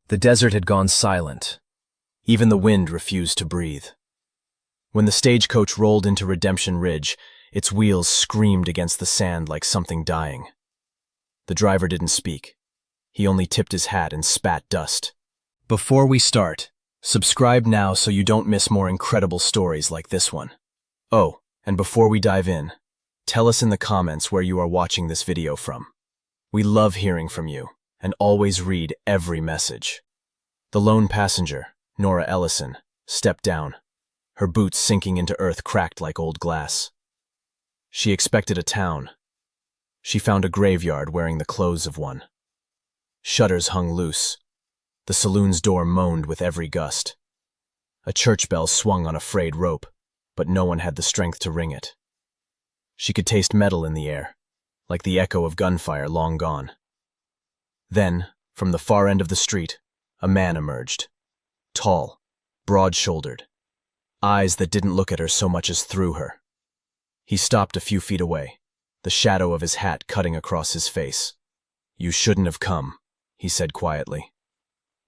The desert had gone silent. Even the wind refused to breathe. When the stagecoach rolled into Redemption Ridge, its wheels screamed against the sand like something dying. The driver didn't speak. He only tipped his hat and spat dust. Before we start, subscribe now so you don't miss more incredible stories like this one. Oh, and before we dive in, tell us in the comments where you are watching this video from. We love hearing from you and always read every message. The lone passenger, Nora Ellison, stepped down, her boots sinking into earth cracked like old glass. She expected a town. She found a graveyard wearing the clothes of one. Shutters hung loose. The saloon's door moaned with every gust. A church bell swung on a frayed rope, but no one had the strength to ring it. She could taste metal in the air, like the echo of gunfire long gone. Then, from the far end of the street, a man emerged. Tall, broad-shouldered, eyes that didn't look at her so much as through her. He stopped a few feet away, the shadow of his hat cutting across his face. "You shouldn't have come," he said quietly.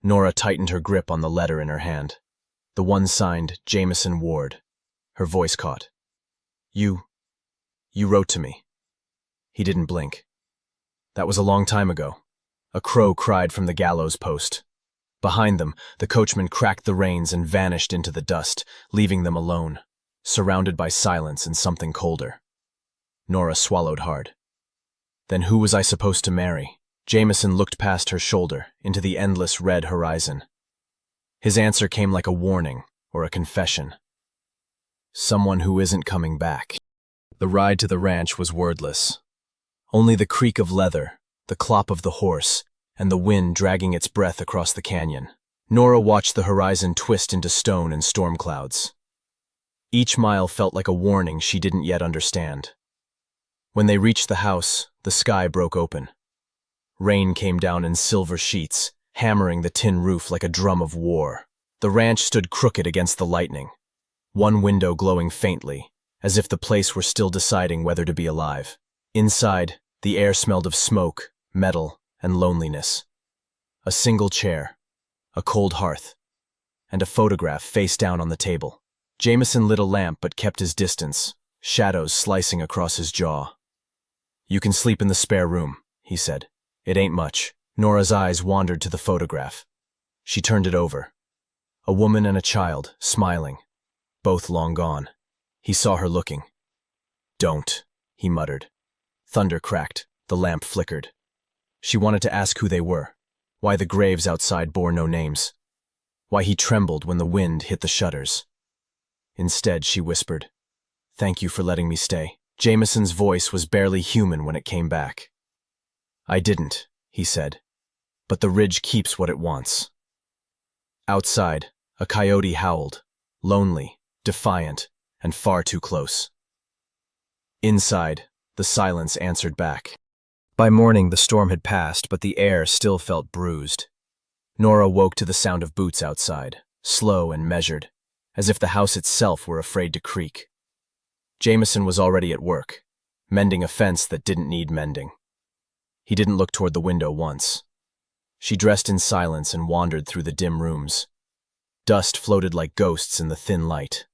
Nora tightened her grip on the letter in her hand, the one signed Jameson Ward. Her voice caught. You wrote to me." He didn't blink. "That was a long time ago." A crow cried from the gallows post. Behind them, the coachman cracked the reins and vanished into the dust, leaving them alone, surrounded by silence and something colder. Nora swallowed hard. Then who was I supposed to marry? Jameson looked past her shoulder, into the endless red horizon. His answer came like a warning or a confession. Someone who isn't coming back. The ride to the ranch was wordless. Only the creak of leather, the clop of the horse, and the wind dragging its breath across the canyon. Nora watched the horizon twist into stone and storm clouds. Each mile felt like a warning she didn't yet understand. When they reached the house, the sky broke open. Rain came down in silver sheets, hammering the tin roof like a drum of war. The ranch stood crooked against the lightning, one window glowing faintly, as if the place were still deciding whether to be alive. Inside, the air smelled of smoke, metal, and loneliness. A single chair, a cold hearth, and a photograph face down on the table. Jameson lit a lamp but kept his distance, shadows slicing across his jaw. "You can sleep in the spare room," he said. "It ain't much." Nora's eyes wandered to the photograph. She turned it over. A woman and a child, smiling, both long gone. He saw her looking. "Don't," he muttered. Thunder cracked, the lamp flickered. She wanted to ask who they were, why the graves outside bore no names, why he trembled when the wind hit the shutters. Instead, she whispered, "Thank you for letting me stay." Jameson's voice was barely human when it came back. "I didn't," he said, "but the ridge keeps what it wants." Outside, a coyote howled, lonely, defiant, and far too close. Inside, the silence answered back. By morning, the storm had passed, but the air still felt bruised. Nora woke to the sound of boots outside, slow and measured, as if the house itself were afraid to creak. Jameson was already at work, mending a fence that didn't need mending. He didn't look toward the window once. She dressed in silence and wandered through the dim rooms. Dust floated like ghosts in the thin light.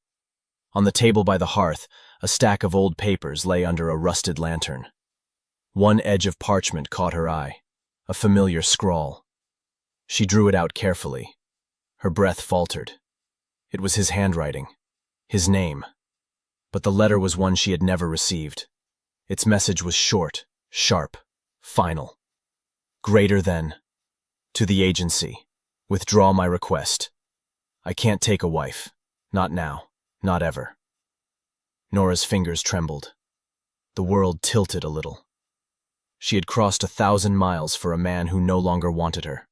On the table by the hearth, a stack of old papers lay under a rusted lantern. One edge of parchment caught her eye, a familiar scrawl. She drew it out carefully. Her breath faltered. It was his handwriting, his name. But the letter was one she had never received. Its message was short, sharp, final. "Greater than. To the agency. Withdraw my request. I can't take a wife. Not now. Not ever." Nora's fingers trembled. The world tilted a little. She had crossed 1,000 miles for a man who no longer wanted her.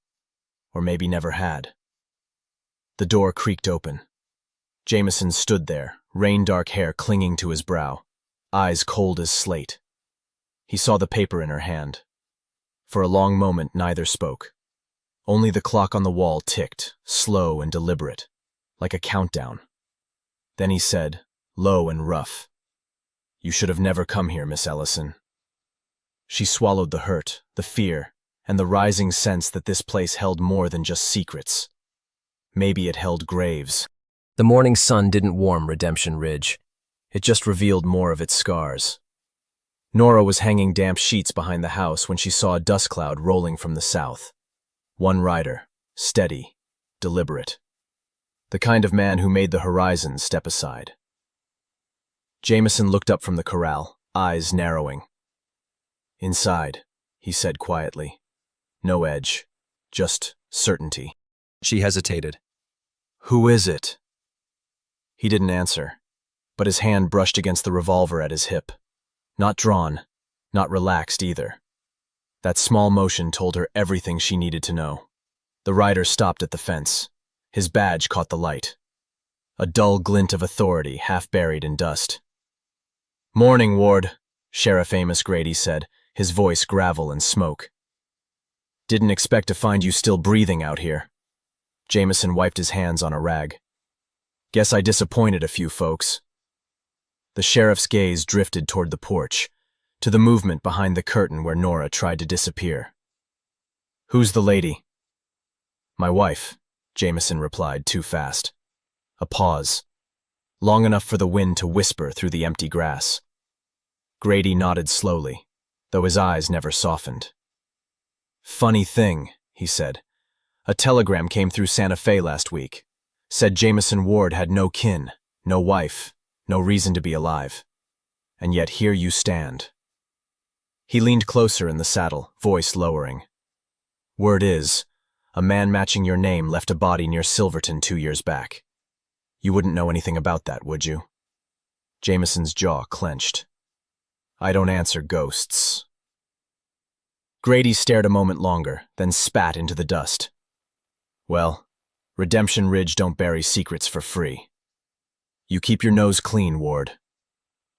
Or maybe never had. The door creaked open. Jameson stood there, rain-dark hair clinging to his brow, eyes cold as slate. He saw the paper in her hand. For a long moment, neither spoke. Only the clock on the wall ticked, slow and deliberate, like a countdown. Then he said, low and rough, "You should have never come here, Miss Ellison." She swallowed the hurt, the fear, and the rising sense that this place held more than just secrets. Maybe it held graves. The morning sun didn't warm Redemption Ridge. It just revealed more of its scars. Nora was hanging damp sheets behind the house when she saw a dust cloud rolling from the south. One rider, steady, deliberate. The kind of man who made the horizon step aside. Jameson looked up from the corral, eyes narrowing. "Inside," he said quietly. "No edge, just certainty." She hesitated. "Who is it?" He didn't answer, but his hand brushed against the revolver at his hip. Not drawn, not relaxed either. That small motion told her everything she needed to know. The rider stopped at the fence. His badge caught the light. A dull glint of authority, half buried in dust. "Morning, Ward," Sheriff Amos Grady said, his voice gravel and smoke. "Didn't expect to find you still breathing out here." Jameson wiped his hands on a rag. "Guess I disappointed a few folks." The sheriff's gaze drifted toward the porch, to the movement behind the curtain where Nora tried to disappear. "Who's the lady?" "My wife," Jameson replied too fast. A pause, long enough for the wind to whisper through the empty grass. Grady nodded slowly, though his eyes never softened. "Funny thing," he said. "A telegram came through Santa Fe last week. Said Jameson Ward had no kin, no wife, no reason to be alive. And yet here you stand." He leaned closer in the saddle, voice lowering. "Word is, a man matching your name left a body near Silverton 2 years back. You wouldn't know anything about that, would you?" Jameson's jaw clenched. "I don't answer ghosts." Grady stared a moment longer, then spat into the dust. "Well, Redemption Ridge don't bury secrets for free. You keep your nose clean, Ward.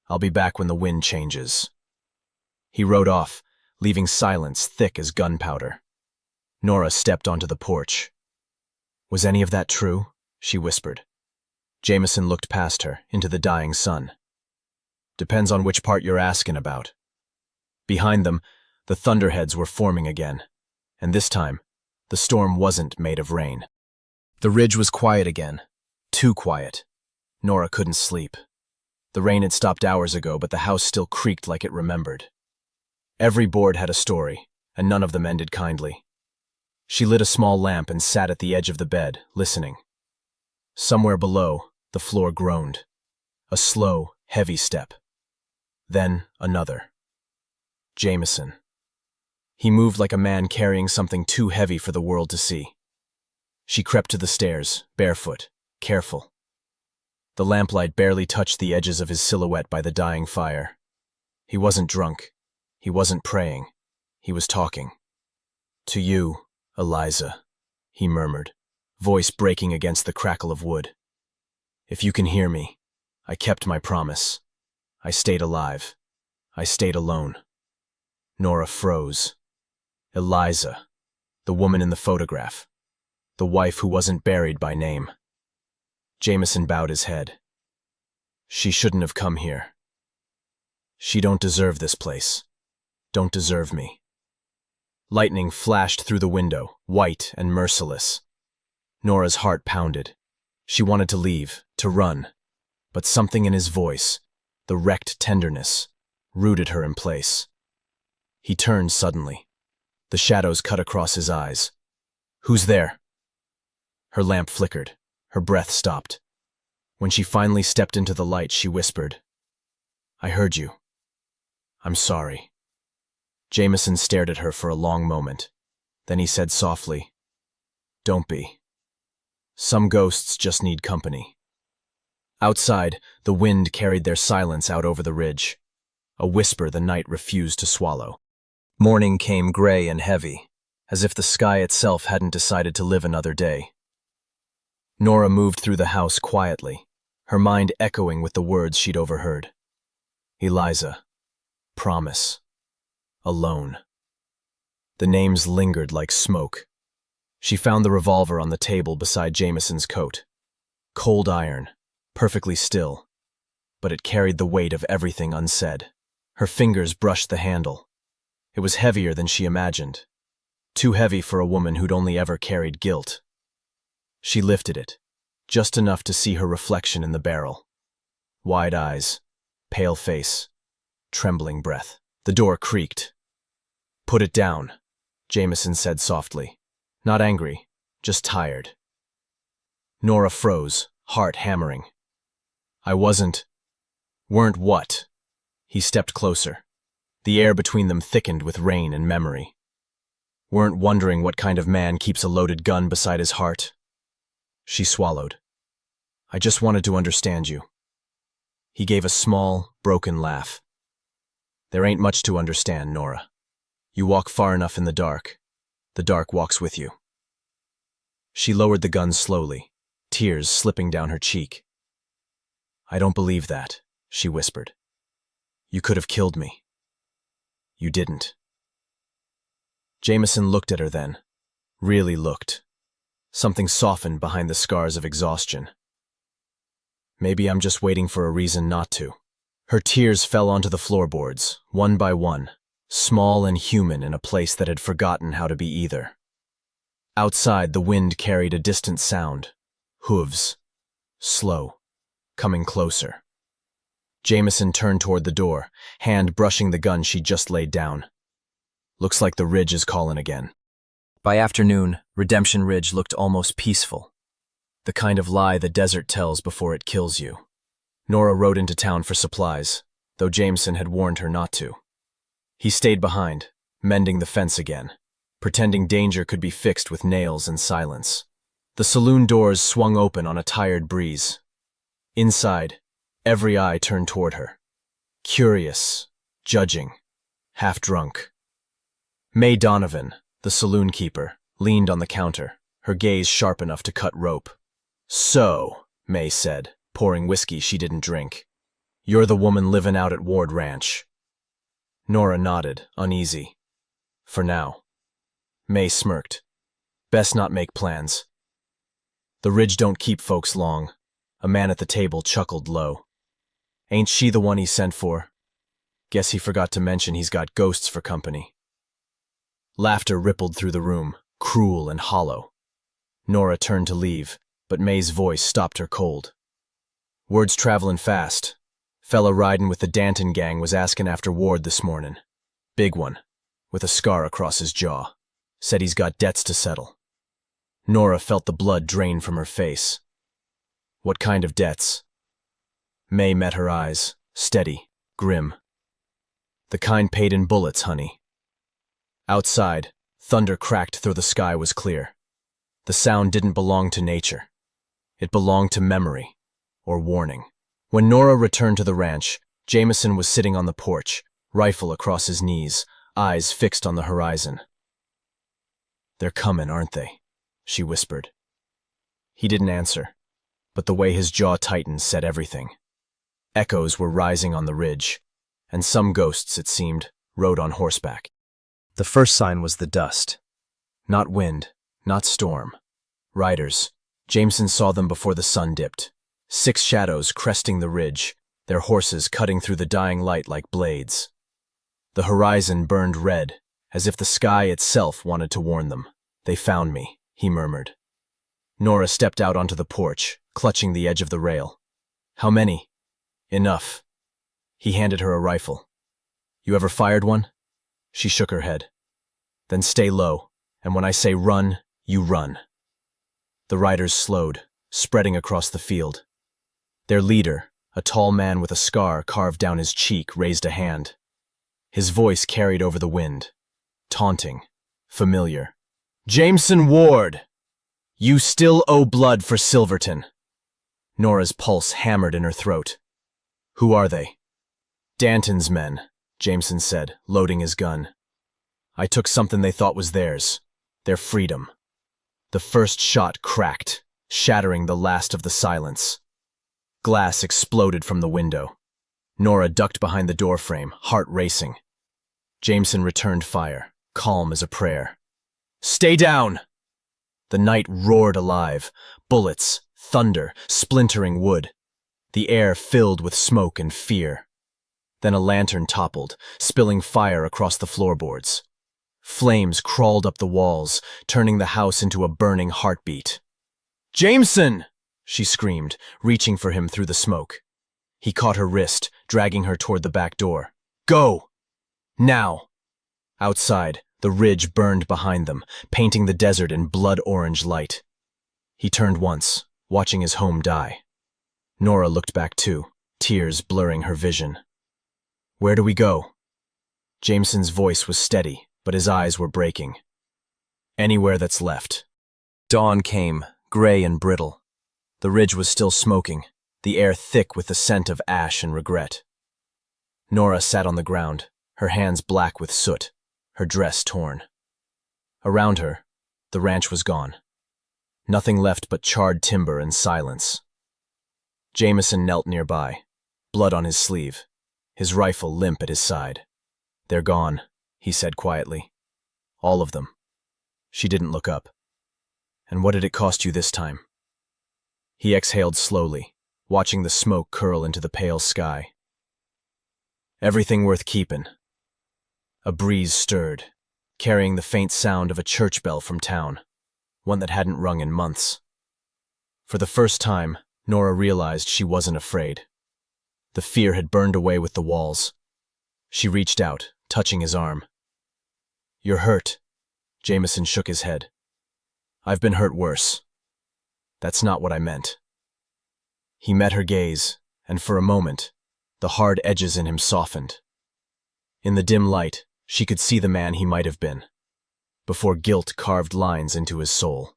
I'll be back when the wind changes." He rode off, leaving silence thick as gunpowder. Nora stepped onto the porch. "Was any of that true?" she whispered. Jameson looked past her, into the dying sun. "Depends on which part you're asking about." Behind them, the thunderheads were forming again, and this time, the storm wasn't made of rain. The ridge was quiet again, too quiet. Nora couldn't sleep. The rain had stopped hours ago, but the house still creaked like it remembered. Every board had a story, and none of them ended kindly. She lit a small lamp and sat at the edge of the bed, listening. Somewhere below, the floor groaned. A slow, heavy step. Then another. Jameson. He moved like a man carrying something too heavy for the world to see. She crept to the stairs, barefoot, careful. The lamplight barely touched the edges of his silhouette by the dying fire. He wasn't drunk. He wasn't praying. He was talking. "To you, Eliza," he murmured, voice breaking against the crackle of wood. "If you can hear me, I kept my promise. I stayed alive. I stayed alone." Nora froze. Eliza, the woman in the photograph. The wife who wasn't buried by name. Jameson bowed his head. "She shouldn't have come here. She don't deserve this place. Don't deserve me." Lightning flashed through the window, white and merciless. Nora's heart pounded. She wanted to leave, to run, but something in his voice, the wrecked tenderness, rooted her in place. He turned suddenly. The shadows cut across his eyes. "Who's there?" Her lamp flickered. Her breath stopped. When she finally stepped into the light, she whispered, "I heard you. I'm sorry." Jameson stared at her for a long moment. Then he said softly, "Don't be. Some ghosts just need company." Outside, the wind carried their silence out over the ridge, a whisper the night refused to swallow. Morning came gray and heavy, as if the sky itself hadn't decided to live another day. Nora moved through the house quietly, her mind echoing with the words she'd overheard. Eliza. Promise. Alone. The names lingered like smoke. She found the revolver on the table beside Jameson's coat. Cold iron, perfectly still, but it carried the weight of everything unsaid. Her fingers brushed the handle. It was heavier than she imagined. too heavy for a woman who'd only ever carried guilt. She lifted it, just enough to see her reflection in the barrel. Wide eyes, pale face, trembling breath. The door creaked. "Put it down," Jameson said softly. Not angry, just tired. Nora froze, heart hammering. Weren't what?" He stepped closer. The air between them thickened with rain and memory. "Weren't wondering what kind of man keeps a loaded gun beside his heart?" She swallowed. "I just wanted to understand you." He gave a small, broken laugh. "There ain't much to understand, Nora. You walk far enough in the dark walks with you." She lowered the gun slowly, tears slipping down her cheek. "I don't believe that," she whispered. "You could have killed me. You didn't." Jameson looked at her then, really looked. Something softened behind the scars of exhaustion. "Maybe I'm just waiting for a reason not to." Her tears fell onto the floorboards, one by one, small and human in a place that had forgotten how to be either. Outside, the wind carried a distant sound. Hooves. Slow. Coming closer. Jameson turned toward the door, hand brushing the gun she'd just laid down. "Looks like the Ridge is calling again." By afternoon, Redemption Ridge looked almost peaceful. The kind of lie the desert tells before it kills you. Nora rode into town for supplies, though Jameson had warned her not to. He stayed behind, mending the fence again, pretending danger could be fixed with nails and silence. The saloon doors swung open on a tired breeze. Inside, every eye turned toward her. Curious, judging, half-drunk. May Donovan, the saloon keeper, leaned on the counter, her gaze sharp enough to cut rope. "So," May said, pouring whiskey she didn't drink, "you're the woman livin' out at Ward Ranch." Nora nodded, uneasy. "For now." May smirked. "Best not make plans." "The Ridge don't keep folks long." A man at the table chuckled low. "Ain't she the one he sent for? Guess he forgot to mention he's got ghosts for company." Laughter rippled through the room, cruel and hollow. Nora turned to leave, but May's voice stopped her cold. "Word's travelin' fast. Fella ridin' with the Danton gang was askin' after Ward this mornin'. Big one, with a scar across his jaw. Said he's got debts to settle." Nora felt the blood drain from her face. "What kind of debts?" May met her eyes, steady, grim. "The kind paid in bullets, honey." Outside, thunder cracked though the sky was clear. The sound didn't belong to nature. It belonged to memory, or warning. When Nora returned to the ranch, Jameson was sitting on the porch, rifle across his knees, eyes fixed on the horizon. "They're comin', aren't they?" she whispered. He didn't answer, but the way his jaw tightened said everything. Echoes were rising on the ridge, and some ghosts, it seemed, rode on horseback. The first sign was the dust. Not wind, not storm. Riders. Jameson saw them before the sun dipped. 6 shadows cresting the ridge, their horses cutting through the dying light like blades. The horizon burned red, as if the sky itself wanted to warn them. "They found me," he murmured. Nora stepped out onto the porch, clutching the edge of the rail. "How many?" "Enough." He handed her a rifle. "You ever fired one?" She shook her head. "Then stay low, and when I say run, you run." The riders slowed, spreading across the field. Their leader, a tall man with a scar carved down his cheek, raised a hand. His voice carried over the wind, taunting, familiar. "Jameson Ward! You still owe blood for Silverton." Nora's pulse hammered in her throat. "Who are they?" "Danton's men," Jameson said, loading his gun. "I took something they thought was theirs, their freedom." The first shot cracked, shattering the last of the silence. Glass exploded from the window. Nora ducked behind the doorframe, heart racing. Jameson returned fire, calm as a prayer. "Stay down!" The night roared alive, bullets, thunder, splintering wood. The air filled with smoke and fear. Then a lantern toppled, spilling fire across the floorboards. Flames crawled up the walls, turning the house into a burning heartbeat. "Jameson!" she screamed, reaching for him through the smoke. He caught her wrist, dragging her toward the back door. "Go! Now!" Outside, the ridge burned behind them, painting the desert in blood-orange light. He turned once, watching his home die. Nora looked back too, tears blurring her vision. "Where do we go?" Jameson's voice was steady, but his eyes were breaking. "Anywhere that's left." Dawn came, gray and brittle. The ridge was still smoking, the air thick with the scent of ash and regret. Nora sat on the ground, her hands black with soot, her dress torn. Around her, the ranch was gone. Nothing left but charred timber and silence. Jameson knelt nearby, blood on his sleeve, his rifle limp at his side. "They're gone," he said quietly. "All of them." She didn't look up. "And what did it cost you this time?" He exhaled slowly, watching the smoke curl into the pale sky. "Everything worth keepin'." A breeze stirred, carrying the faint sound of a church bell from town, one that hadn't rung in months. For the first time, Nora realized she wasn't afraid. The fear had burned away with the walls. She reached out, touching his arm. "You're hurt." Jameson shook his head. "I've been hurt worse." "That's not what I meant." He met her gaze, and for a moment, the hard edges in him softened. In the dim light, she could see the man he might have been, before guilt carved lines into his soul.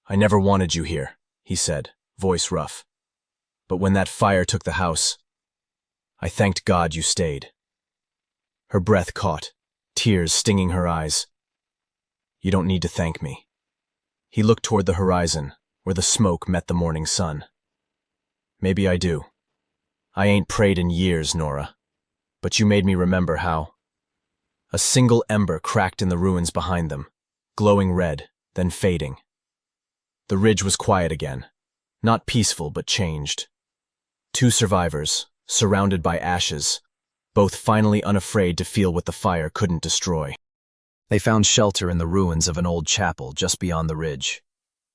"I never wanted you here," he said, voice rough. "But when that fire took the house, I thanked God you stayed." Her breath caught, tears stinging her eyes. "You don't need to thank me." He looked toward the horizon, where the smoke met the morning sun. "Maybe I do. I ain't prayed in years, Nora. But you made me remember how." A single ember cracked in the ruins behind them, glowing red, then fading. The ridge was quiet again, not peaceful but changed. Two survivors, surrounded by ashes, both finally unafraid to feel what the fire couldn't destroy. They found shelter in the ruins of an old chapel just beyond the ridge.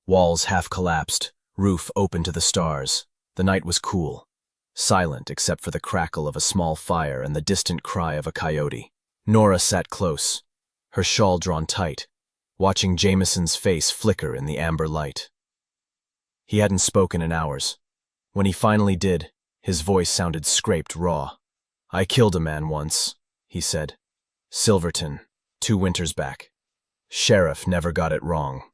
Walls half collapsed, roof open to the stars. The night was cool, silent except for the crackle of a small fire and the distant cry of a coyote. Nora sat close, her shawl drawn tight, watching Jameson's face flicker in the amber light. He hadn't spoken in hours. When he finally did, his voice sounded scraped raw. "I killed a man once," he said. "Silverton, 2 winters back. Sheriff never got it wrong."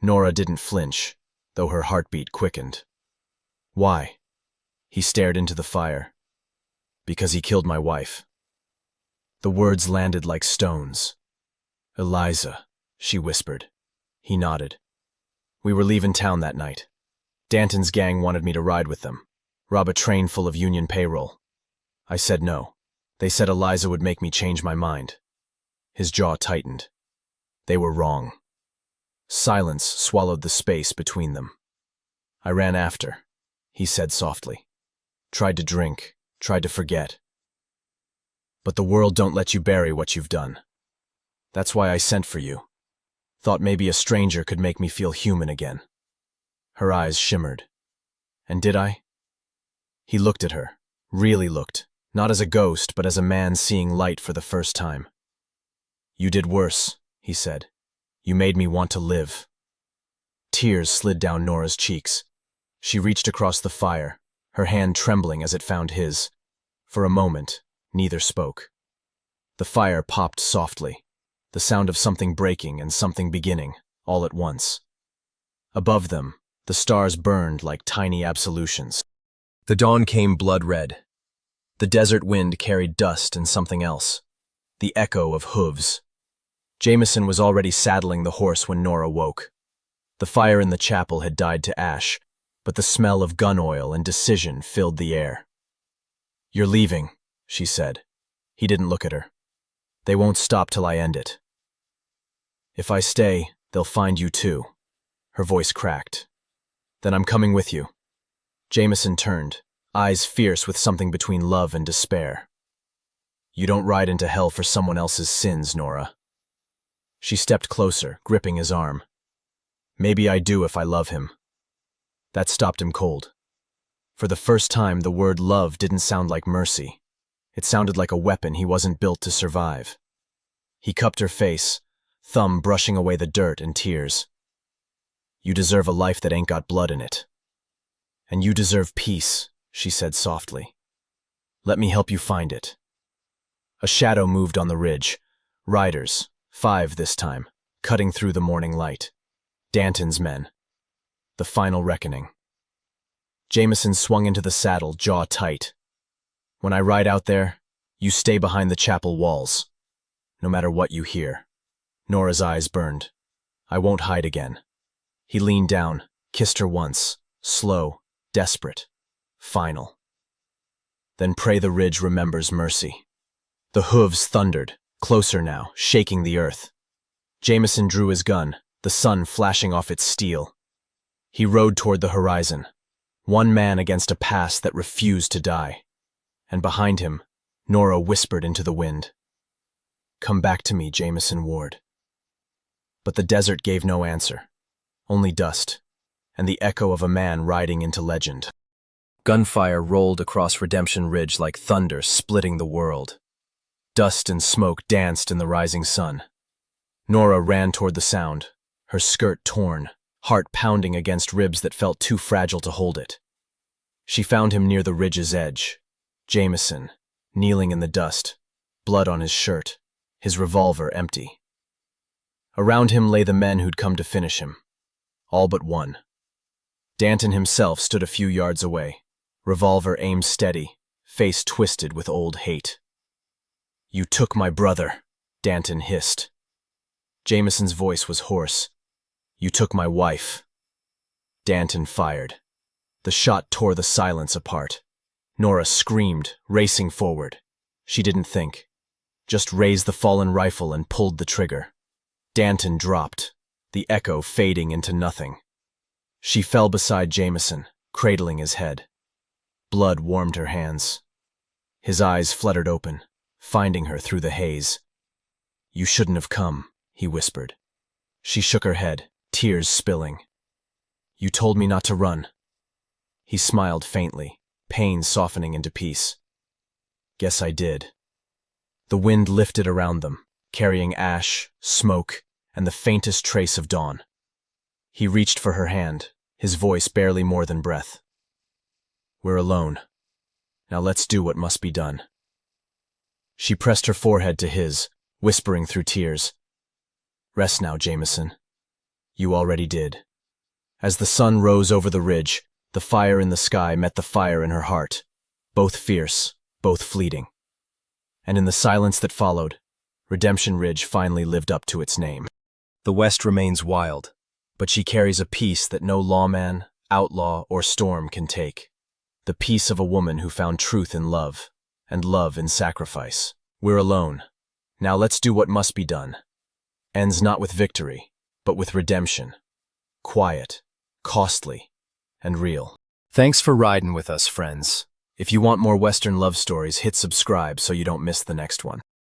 Nora didn't flinch, though her heartbeat quickened. "Why?" He stared into the fire. "Because he killed my wife." The words landed like stones. "Eliza," she whispered. He nodded. "We were leaving town that night. Danton's gang wanted me to ride with them, rob a train full of union payroll. I said no. They said Eliza would make me change my mind." His jaw tightened. They were wrong. Silence swallowed the space between them. "I ran after," he said softly. "Tried to drink, tried to forget. But the world don't let you bury what you've done. That's why I sent for you. Thought maybe a stranger could make me feel human again." Her eyes shimmered. "And did I?" He looked at her, really looked, not as a ghost, but as a man seeing light for the first time. "You did worse," he said. "You made me want to live." Tears slid down Nora's cheeks. She reached across the fire, her hand trembling as it found his. For a moment, neither spoke. The fire popped softly, the sound of something breaking and something beginning, all at once. Above them, the stars burned like tiny absolutions. The dawn came blood red. The desert wind carried dust and something else, the echo of hooves. Jameson was already saddling the horse when Nora woke. The fire in the chapel had died to ash, but the smell of gun oil and decision filled the air. "You're leaving," she said. He didn't look at her. "They won't stop till I end it." "If I stay, they'll find you too." Her voice cracked. "Then I'm coming with you." Jameson turned, eyes fierce with something between love and despair. You don't ride into hell for someone else's sins, Nora. She stepped closer, gripping his arm. Maybe I do if I love him. That stopped him cold. For the first time, the word love didn't sound like mercy. It sounded like a weapon he wasn't built to survive. He cupped her face, thumb brushing away the dirt and tears. You deserve a life that ain't got blood in it. And you deserve peace, she said softly. Let me help you find it. A shadow moved on the ridge. Riders, 5 this time, cutting through the morning light. Danton's men. The final reckoning. Jameson swung into the saddle, jaw tight. When I ride out there, you stay behind the chapel walls. No matter what you hear. Nora's eyes burned. I won't hide again. He leaned down, kissed her once, slow, desperate, final. Then pray the ridge remembers mercy. The hooves thundered, closer now, shaking the earth. Jameson drew his gun, the sun flashing off its steel. He rode toward the horizon, one man against a past that refused to die. And behind him, Nora whispered into the wind. Come back to me, Jameson Ward. But the desert gave no answer, only dust, and the echo of a man riding into legend. Gunfire rolled across Redemption Ridge like thunder splitting the world. Dust and smoke danced in the rising sun. Nora ran toward the sound, her skirt torn, heart pounding against ribs that felt too fragile to hold it. She found him near the ridge's edge. Jameson, kneeling in the dust, blood on his shirt, his revolver empty. Around him lay the men who'd come to finish him. All but one. Danton himself stood a few yards away, revolver aimed steady, face twisted with old hate. You took my brother, Danton hissed. Jameson's voice was hoarse. You took my wife. Danton fired. The shot tore the silence apart. Nora screamed, racing forward. She didn't think. Just raised the fallen rifle and pulled the trigger. Danton dropped, the echo fading into nothing. She fell beside Jameson, cradling his head. Blood warmed her hands. His eyes fluttered open, finding her through the haze. You shouldn't have come, he whispered. She shook her head, tears spilling. You told me not to run. He smiled faintly, pain softening into peace. Guess I did. The wind lifted around them, carrying ash, smoke, and the faintest trace of dawn. He reached for her hand, his voice barely more than breath. We're alone. Now let's do what must be done. She pressed her forehead to his, whispering through tears. Rest now, Jameson. You already did. As the sun rose over the ridge, the fire in the sky met the fire in her heart, both fierce, both fleeting. And in the silence that followed, Redemption Ridge finally lived up to its name. The West remains wild, but she carries a peace that no lawman, outlaw, or storm can take. The peace of a woman who found truth in love, and love in sacrifice. We're alone. Now let's do what must be done. Ends not with victory, but with redemption. Quiet, costly, and real. Thanks for riding with us, friends. If you want more Western love stories, hit subscribe so you don't miss the next one.